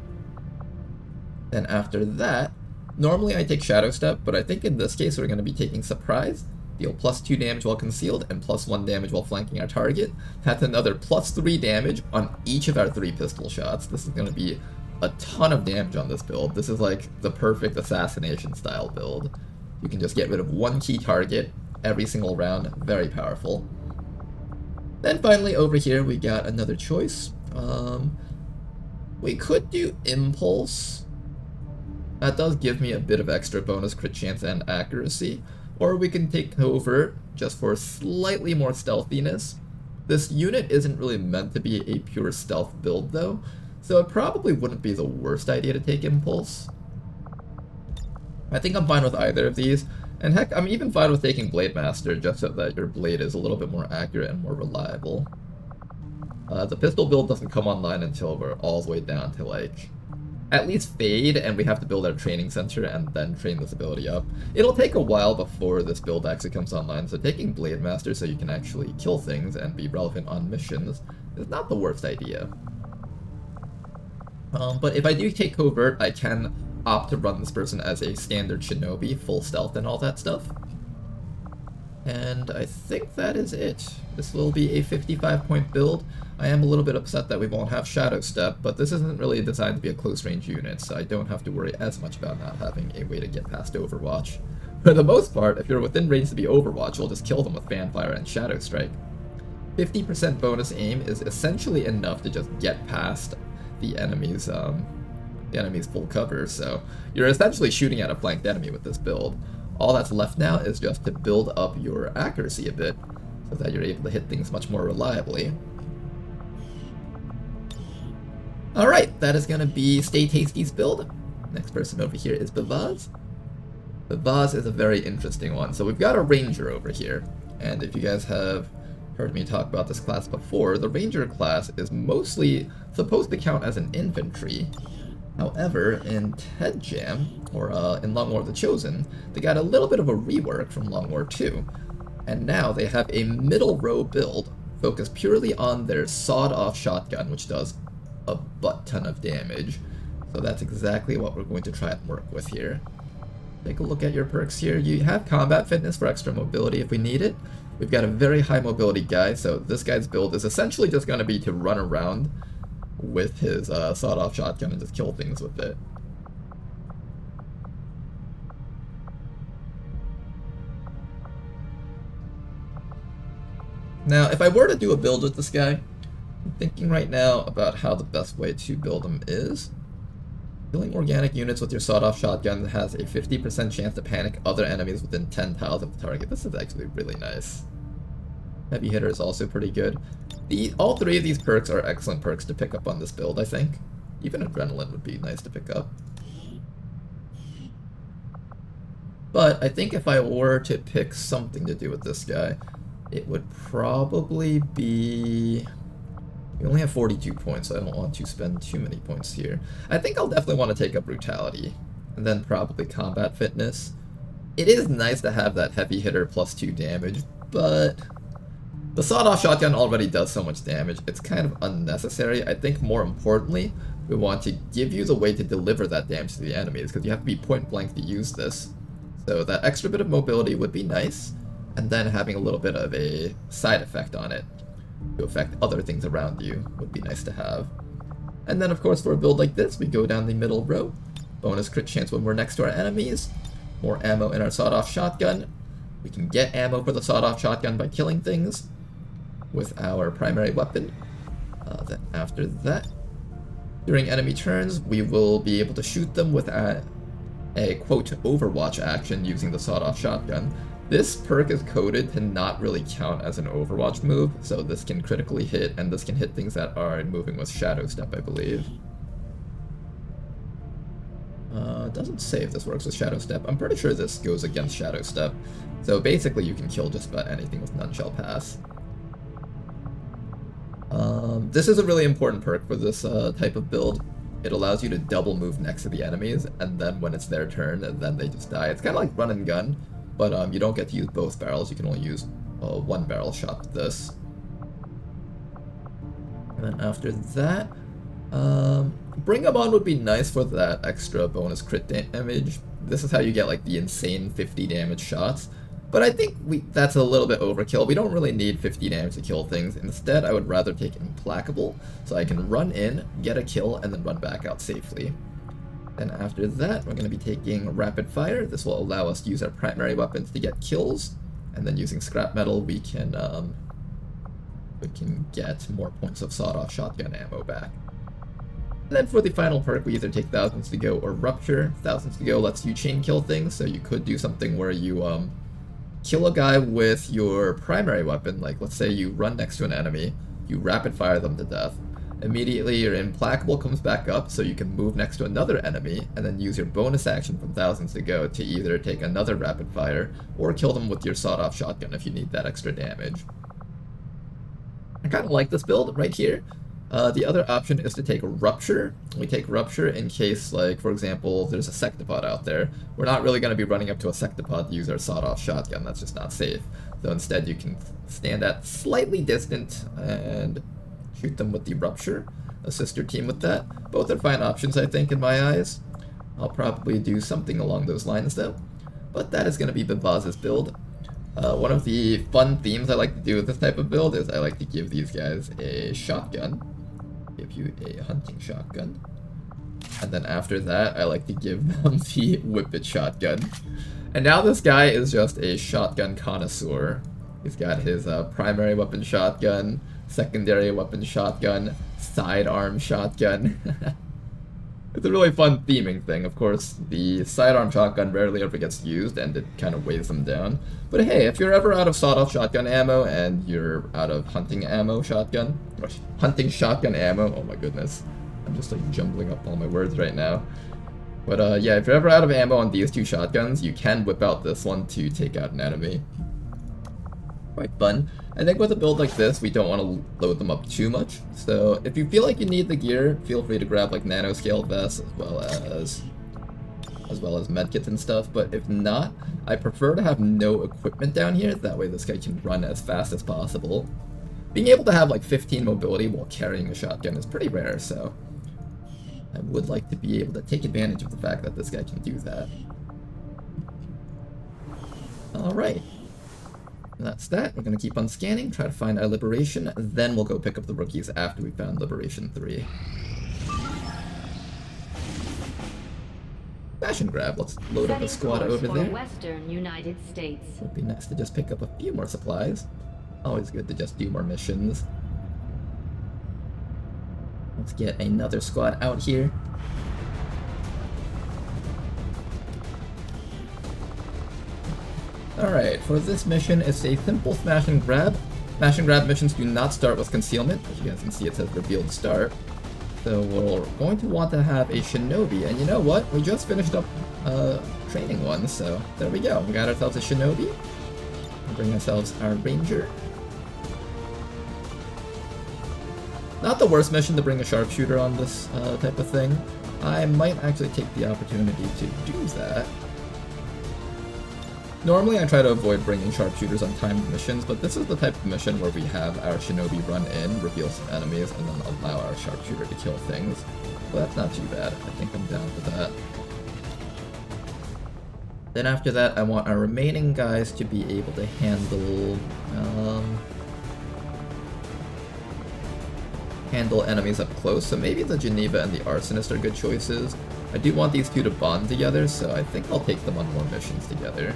Then after that, normally I take Shadow Step, but I think in this case we're going to be taking Surprise. Deal plus 2 damage while concealed and plus 1 damage while flanking our target. That's another plus 3 damage on each of our 3 pistol shots. This is going to be a ton of damage on this build. This is like the perfect assassination style build. You can just get rid of 1 key target every single round. Very powerful. Then finally over here we got another choice. We could do Impulse. That does give me a bit of extra bonus crit chance and accuracy. Or we can take Covert just for slightly more stealthiness. This unit isn't really meant to be a pure stealth build though, so it probably wouldn't be the worst idea to take Impulse. I think I'm fine with either of these. And heck, I'm even fine with taking Blade Master just so that your blade is a little bit more accurate and more reliable. The pistol build doesn't come online until we're all the way down to like at least Fade, and we have to build our training center and then train this ability up. It'll take a while before this build actually comes online, so taking Blade Master so you can actually kill things and be relevant on missions is not the worst idea. But if I do take Covert, I can opt to run this person as a standard Shinobi, full stealth and all that stuff. And I think that is it. This will be a 55-point build. I am a little bit upset that we won't have Shadow Step, but this isn't really designed to be a close-range unit, so I don't have to worry as much about not having a way to get past Overwatch. For the most part, if you're within range to be Overwatch, you'll just kill them with Fanfire and Shadow Strike. 50% bonus aim is essentially enough to just get past the enemy's full cover, so you're essentially shooting at a flanked enemy with this build. All that's left now is just to build up your accuracy a bit, so that you're able to hit things much more reliably. Alright, that is going to be Stay Tasty's build. Next person over here is Bavaz. Bavaz is a very interesting one. So we've got a Ranger over here, and if you guys have heard me talk about this class before, the Ranger class is mostly supposed to count as an infantry. However, in Ted Jam, or in Long War of the Chosen, they got a little bit of a rework from Long War 2, and now they have a middle row build focused purely on their sawed-off shotgun, which does a butt ton of damage. So that's exactly what we're going to try and work with here. Take a look at your perks here. You have combat fitness for extra mobility if we need it. We've got a very high mobility guy, so this guy's build is essentially just going to be to run around with his sawed-off shotgun and just kill things with it. Now, if I were to do a build with this guy, I'm thinking right now about how the best way to build him is. Killing organic units with your sawed-off shotgun has a 50% chance to panic other enemies within 10 tiles of the target. This is actually really nice. Heavy hitter is also pretty good. All three of these perks are excellent perks to pick up on this build, I think. Even Adrenaline would be nice to pick up. But I think if I were to pick something to do with this guy, it would probably be... We only have 42 points, so I don't want to spend too many points here. I think I'll definitely want to take up Brutality, and then probably Combat Fitness. It is nice to have that heavy hitter plus 2 damage, but the sawed-off shotgun already does so much damage, it's kind of unnecessary. I think more importantly, we want to give you the way to deliver that damage to the enemies, because you have to be point blank to use this. So that extra bit of mobility would be nice, and then having a little bit of a side effect on it to affect other things around you would be nice to have. And then of course for a build like this, we go down the middle row. Bonus crit chance when we're next to our enemies. More ammo in our sawed-off shotgun. We can get ammo for the sawed-off shotgun by killing things with our primary weapon. Then after that, during enemy turns, we will be able to shoot them with a quote Overwatch action using the sawed-off shotgun. This perk is coded to not really count as an Overwatch move, so this can critically hit, and this can hit things that are moving with Shadow Step, I believe. It doesn't say if this works with Shadow Step. I'm pretty sure this goes against Shadow Step. So basically you can kill just about anything with None Shall Pass. This is a really important perk for this type of build. It allows you to double move next to the enemies, and then when it's their turn, then they just die. It's kind of like run and gun. But you don't get to use both barrels, you can only use one barrel shot with this. And then after that, Bring 'em On would be nice for that extra bonus crit damage. This is how you get like the insane 50 damage shots. But I think that's a little bit overkill. We don't really need 50 damage to kill things. Instead, I would rather take Implacable, so I can run in, get a kill, and then run back out safely. Then after that, we're going to be taking Rapid Fire. This will allow us to use our primary weapons to get kills, and then using Scrap Metal, we can get more points of sawed-off shotgun ammo back. And then for the final perk, we either take Thousands to Go or Rupture. Thousands to Go lets you chain kill things, so you could do something where you kill a guy with your primary weapon. Like let's say you run next to an enemy, you rapid fire them to death, Immediately your implacable comes back up so you can move next to another enemy and then use your bonus action from thousands to go to either take another rapid fire or kill them with your sawed-off shotgun if you need that extra damage. I kind of like this build right here. The other option is to take Rupture. We take Rupture in case, like, for example, there's a Sectopod out there. We're not really going to be running up to a Sectopod to use our sawed-off shotgun. That's just not safe. So instead you can stand at slightly distant and shoot them with the Rupture. Assist your team with that. Both are fine options, I think, in my eyes. I'll probably do something along those lines, though. But that is going to be Bivaz's build. One of the fun themes I like to do with this type of build is I like to give these guys a shotgun. Give you a hunting shotgun. And then after that, I like to give them the Whippet shotgun. And now this guy is just a shotgun connoisseur. He's got his primary weapon shotgun, secondary weapon shotgun, sidearm shotgun. It's a really fun theming thing. Of course, the sidearm shotgun rarely ever gets used, and it kind of weighs them down. But hey, if you're ever out of sawed-off shotgun ammo, and you're out of hunting ammo shotgun, or hunting shotgun ammo, oh my goodness. I'm just like jumbling up all my words right now. But yeah, if you're ever out of ammo on these two shotguns, you can whip out this one to take out an enemy. Quite fun. I think with a build like this, we don't want to load them up too much. So if you feel like you need the gear, feel free to grab like nanoscale vests as well as medkits and stuff. But if not, I prefer to have no equipment down here. That way this guy can run as fast as possible. Being able to have like 15 mobility while carrying a shotgun is pretty rare, so I would like to be able to take advantage of the fact that this guy can do that. Alright. That's that. We're going to keep on scanning, try to find our Liberation, then we'll go pick up the rookies after we found Liberation 3. Smash and grab. Let's load up a squad over there. Western United States. Would be nice to just pick up a few more supplies. Always good to just do more missions. Let's get another squad out here. Alright, for this mission, it's a simple smash and grab. Smash and grab missions do not start with concealment. As you guys can see, it says revealed start. So we're going to want to have a Shinobi, and you know what? We just finished up training one, so there we go. We got ourselves a Shinobi. We'll bring ourselves our Ranger. Not the worst mission to bring a sharpshooter on this type of thing. I might actually take the opportunity to do that. Normally I try to avoid bringing sharpshooters on timed missions, but this is the type of mission where we have our Shinobi run in, reveal some enemies, and then allow our sharpshooter to kill things. But that's not too bad. I think I'm down with that. Then after that, I want our remaining guys to be able to handle enemies up close, so maybe the Geneva and the Arsonist are good choices. I do want these two to bond together, so I think I'll take them on more missions together.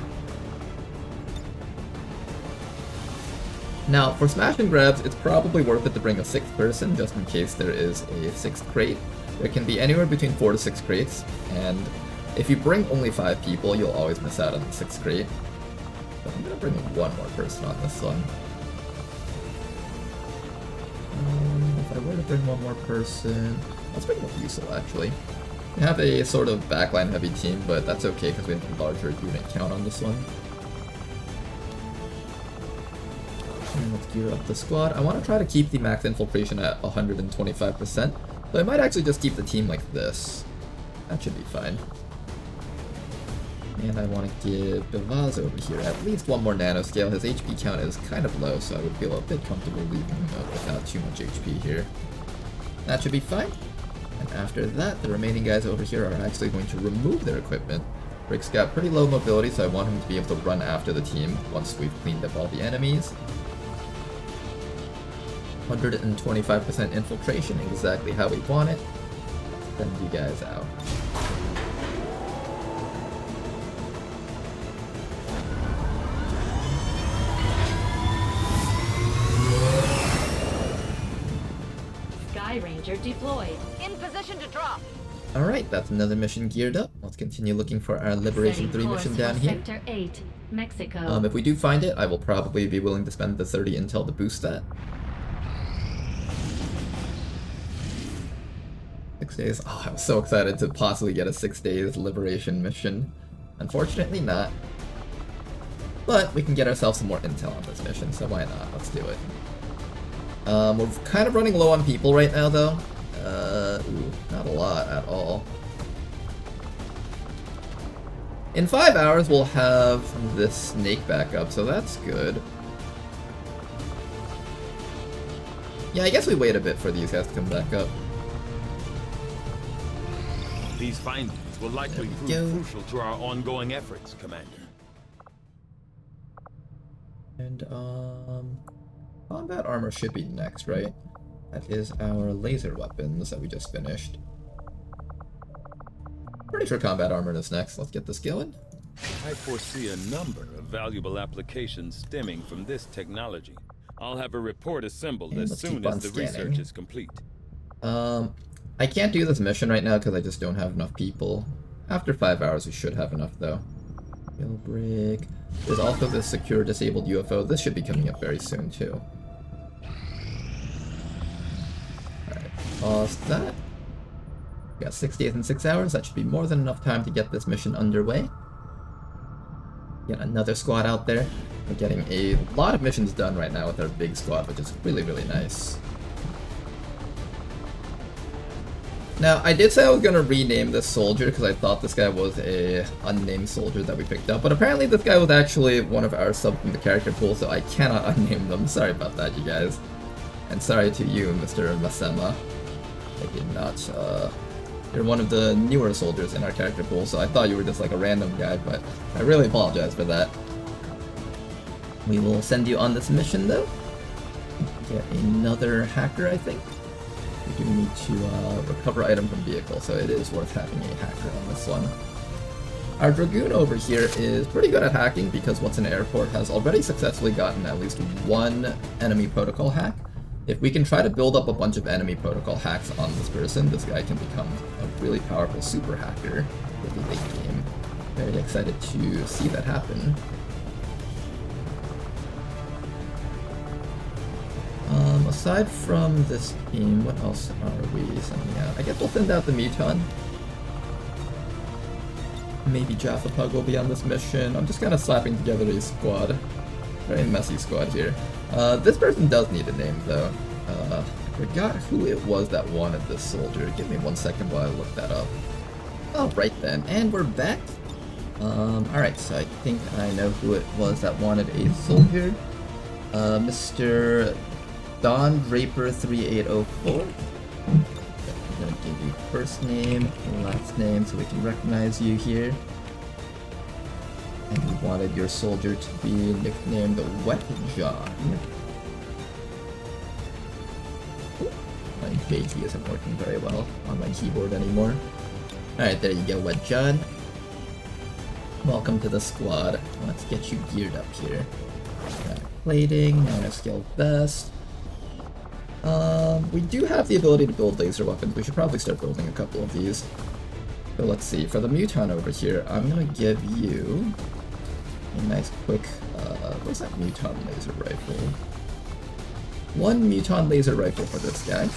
Now, for smash and grabs, it's probably worth it to bring a 6th person, just in case there is a 6th crate. There can be anywhere between 4 to 6 crates, and if you bring only 5 people, you'll always miss out on the 6th crate. But I'm gonna bring one more person on this one. If I were to bring one more person, let's bring Mufusel actually. We have a sort of backline heavy team, but that's okay because we have a larger unit count on this one. And let's gear up the squad. I want to try to keep the max infiltration at 125%, so I might actually just keep the team like this. That should be fine. And I want to give Bivaz over here at least one more nanoscale. His HP count is kind of low, so I would feel a bit comfortable leaving him up without too much HP here. That should be fine. And after that, the remaining guys over here are actually going to remove their equipment. Rick's got pretty low mobility, so I want him to be able to run after the team once we've cleaned up all the enemies. 125% infiltration, exactly how we want it. Send you guys out. Sky Ranger deployed. In position to drop. Alright, that's another mission geared up. Let's continue looking for our Liberation 3 mission down here. Sector 8, Mexico. If we do find it, I will probably be willing to spend the 30 intel to boost that. 6 days. Oh, I was so excited to possibly get a 6 days liberation mission. Unfortunately not. But we can get ourselves some more intel on this mission, so why not? Let's do it. We're kind of running low on people right now, though. Ooh, not a lot at all. In 5 hours, we'll have this snake back up, so that's good. Yeah, I guess we wait a bit for these guys to come back up. These findings will likely prove crucial to our ongoing efforts, Commander. And, combat armor should be next, right? That is our laser weapons that we just finished. Pretty sure combat armor is next. Let's get this going. I foresee a number of valuable applications stemming from this technology. I'll have a report assembled as soon as the research is complete. I can't do this mission right now because I just don't have enough people. After 5 hours, we should have enough, though. Jailbreak. There's also this secure disabled UFO. This should be coming up very soon, too. Alright, pause that. We got 6 days and 6 hours. That should be more than enough time to get this mission underway. Get another squad out there. We're getting a lot of missions done right now with our big squad, which is really, really nice. Now, I did say I was going to rename this soldier because I thought this guy was a unnamed soldier that we picked up, but apparently this guy was actually one of our sub from the character pool, so I cannot unname them. Sorry about that, you guys. And sorry to you, Mr. Masema. I did not, you're one of the newer soldiers in our character pool, so I thought you were just like a random guy, but I really apologize for that. We will send you on this mission, though. Get another hacker, I think. We do need to recover item from vehicle, so it is worth having a hacker on this one. Our Dragoon over here is pretty good at hacking because What's an Airport has already successfully gotten at least one enemy protocol hack. If we can try to build up a bunch of enemy protocol hacks on this person, this guy can become a really powerful super hacker with the late game. Very excited to see that happen. Aside from this team, what else are we sending out? I guess we'll send out the Muton. Maybe Jaffa Pug will be on this mission. I'm just kind of slapping together a squad. Very messy squad here. This person does need a name, though. I forgot who it was that wanted this soldier. Give me 1 second while I look that up. Oh, right then. And we're back. Alright, so I think I know who it was that wanted a soldier. Mr. Don Draper 3804. I'm gonna give you first name, last name, so we can recognize you here. And we wanted your soldier to be nicknamed Wet John. My JT isn't working very well on my keyboard anymore. Alright, there you go, Wet John. Welcome to the squad. Let's get you geared up here. Plating, nanoscale vest. We do have the ability to build laser weapons. We should probably start building a couple of these. So let's see. For the Muton over here, I'm gonna give you a nice quick, where's that Muton laser rifle? One Muton laser rifle for this guy.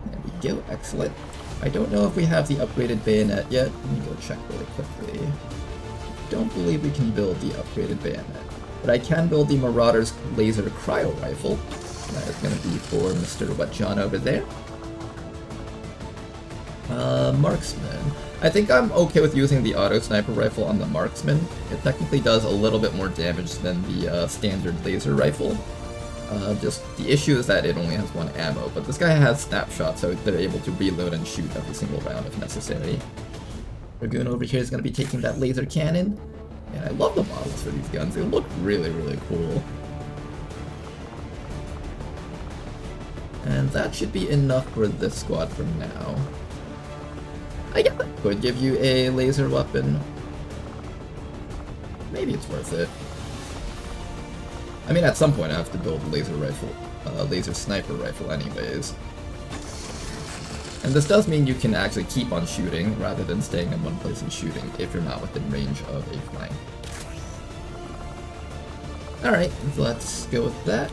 There we go, excellent. I don't know if we have the upgraded bayonet yet. Let me go check really quickly. Don't believe we can build the upgraded bayonet. But I can build the Marauder's laser cryo rifle. That is going to be for Mr. Wetjohn over there. Marksman. I think I'm okay with using the auto sniper rifle on the Marksman. It technically does a little bit more damage than the standard laser rifle. Just the issue is that it only has one ammo, but this guy has snapshot, so they're able to reload and shoot every single round if necessary. Dragoon over here is going to be taking that laser cannon. And I love the models for these guns. They look really, really cool. And that should be enough for this squad for now. I guess I could give you a laser weapon. Maybe it's worth it. I mean, at some point I have to build a laser rifle, laser sniper rifle anyways. And this does mean you can actually keep on shooting rather than staying in one place and shooting if you're not within range of a flank. Alright, let's go with that.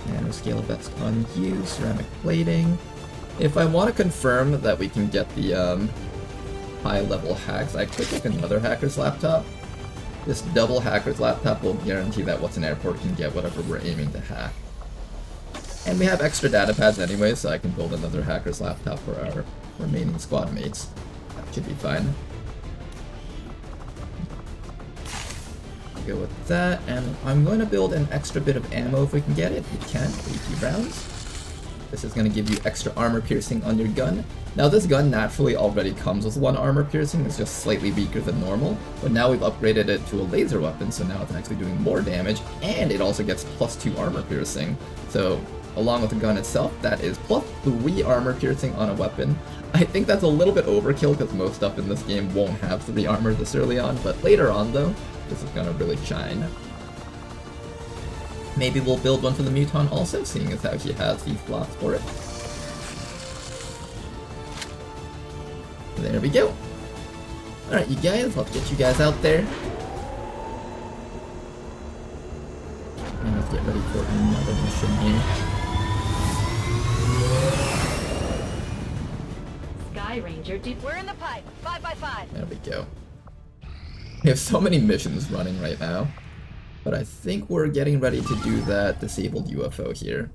Nanoscale vest on you, ceramic plating. If I want to confirm that we can get the high-level hacks, I could take another hacker's laptop. This double hacker's laptop will guarantee that What's an Airport can get whatever we're aiming to hack. And we have extra data pads anyway, so I can build another hacker's laptop for our remaining squad mates. That should be fine. Go with that, and I'm going to build an extra bit of ammo if we can get it. We can, 80 rounds. This is going to give you extra armor piercing on your gun. Now this gun naturally already comes with 1 armor piercing, it's just slightly weaker than normal, but now we've upgraded it to a laser weapon, so now it's actually doing more damage, and it also gets +2 armor piercing. So along with the gun itself, that is +3 armor piercing on a weapon. I think that's a little bit overkill because most stuff in this game won't have 3 armor this early on, but later on though, this is gonna really shine. Maybe we'll build one for the Muton also, seeing as how he has these slots for it. There we go. Alright, you guys, let's get you guys out there. And let's get ready for another mission here. Sky Ranger We're in the pipe. 5 by 5. There we go. We have so many missions running right now. But I think we're getting ready to do that disabled UFO here.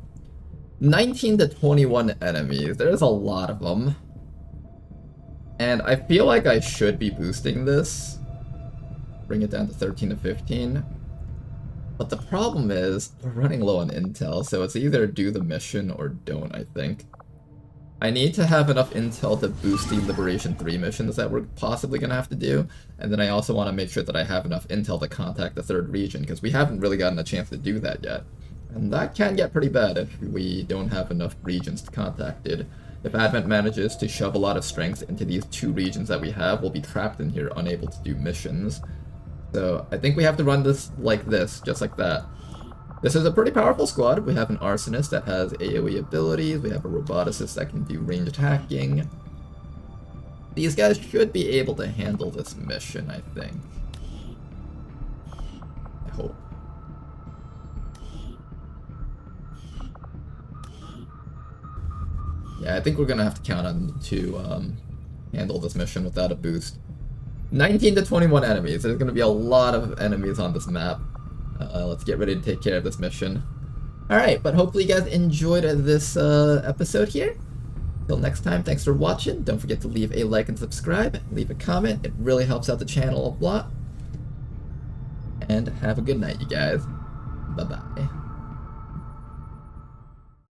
19 to 21 enemies. There's a lot of them. And I feel like I should be boosting this. Bring it down to 13 to 15. But the problem is, we're running low on intel, so it's either do the mission or don't, I think. I need to have enough intel to boost the Liberation 3 missions that we're possibly going to have to do, and then I also want to make sure that I have enough intel to contact the 3rd region, because we haven't really gotten a chance to do that yet. And that can get pretty bad if we don't have enough regions contacted. If Advent manages to shove a lot of strength into these 2 regions that we have, we'll be trapped in here, unable to do missions. So I think we have to run this like this, just like that. This is a pretty powerful squad. We have an arsonist that has AoE abilities, we have a roboticist that can do ranged hacking. These guys should be able to handle this mission, I think. I hope. Yeah, I think we're gonna have to count on them to handle this mission without a boost. 19 to 21 enemies. There's gonna be a lot of enemies on this map. Let's get ready to take care of this mission. Alright, but hopefully you guys enjoyed this episode here. Till next time, thanks for watching. Don't forget to leave a like and subscribe. Leave a comment. It really helps out the channel a lot. And have a good night, you guys. Bye-bye.